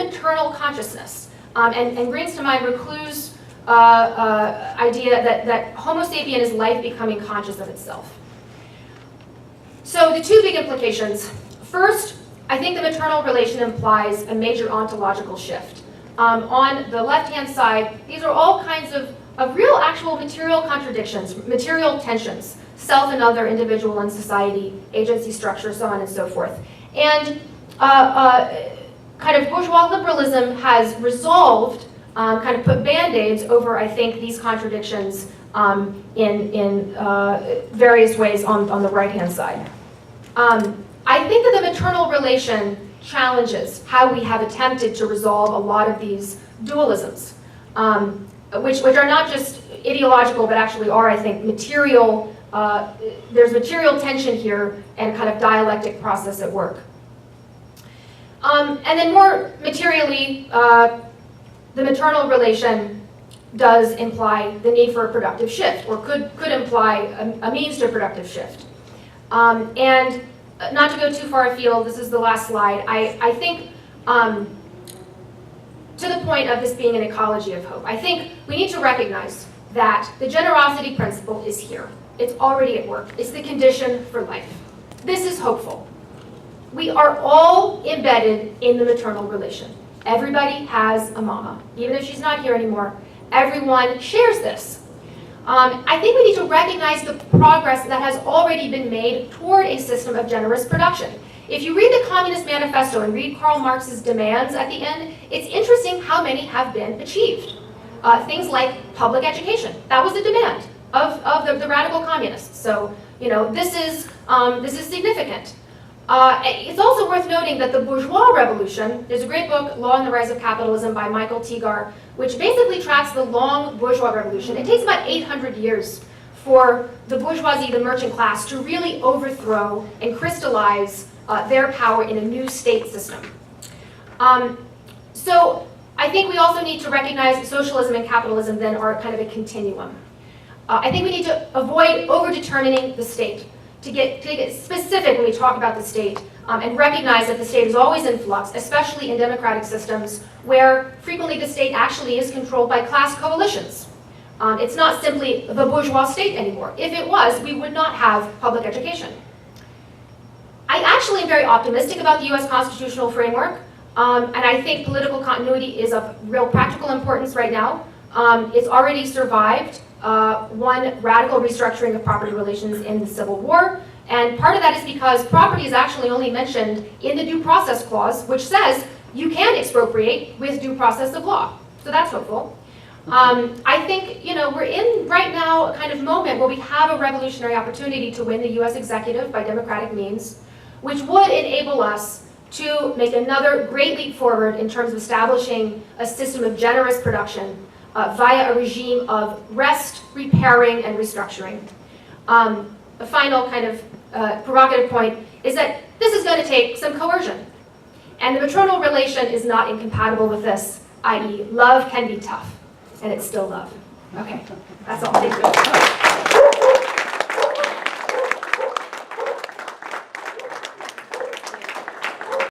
maternal consciousness, and brings to mind Reclus' idea that Homo sapien is life becoming conscious of itself. So the two big implications. First, I think the maternal relation implies a major ontological shift. On the left-hand side, these are all kinds of real, actual material contradictions, material tensions, self and other, individual and society, agency structure, so on and so forth. And kind of bourgeois liberalism has resolved, kind of put band-aids over, I think, these contradictions in various ways on the right-hand side. I think that the maternal relation challenges how we have attempted to resolve a lot of these dualisms, which are not just ideological, but actually are, I think, material. There's material tension here and kind of dialectic process at work. And then more materially, the maternal relation does imply the need for a productive shift, or could imply a means to a productive shift. And not to go too far afield, this is the last slide. I think, to the point of this being an ecology of hope, I think we need to recognize that the generosity principle is here. It's already at work. It's the condition for life. This is hopeful. We are all embedded in the maternal relation. Everybody has a mama. Even if she's not here anymore, everyone shares this. I think we need to recognize the progress that has already been made toward a system of generous production. If you read the Communist Manifesto and read Karl Marx's demands at the end, it's interesting how many have been achieved. Things like public education. That was the demand of the radical communists. So, you know, this is significant. It's also worth noting that the bourgeois revolution, there's a great book, Law and the Rise of Capitalism by Michael Tegar, which basically tracks the long bourgeois revolution. It takes about 800 years for the bourgeoisie, the merchant class, to really overthrow and crystallize their power in a new state system. So I think we also need to recognize that socialism and capitalism then are kind of a continuum. I think we need to avoid over-determining the state, to get specific when we talk about the state, and recognize that the state is always in flux, especially in democratic systems where frequently the state actually is controlled by class coalitions. It's not simply the bourgeois state anymore. If it was, we would not have public education. I actually am very optimistic about the US constitutional framework, and I think political continuity is of real practical importance right now. It's already survived one radical restructuring of property relations in the Civil War, and part of that is because property is actually only mentioned in the Due Process Clause, which says you can expropriate with due process of law. So that's hopeful. I think, you know, we're in right now a kind of moment where we have a revolutionary opportunity to win the US executive by democratic means, which would enable us to make another great leap forward in terms of establishing a system of generous production via a regime of rest, repairing, and restructuring. A final kind of provocative point is that this is going to take some coercion. And the maternal relation is not incompatible with this, i.e. love can be tough, and it's still love. Okay, that's all. Thank you.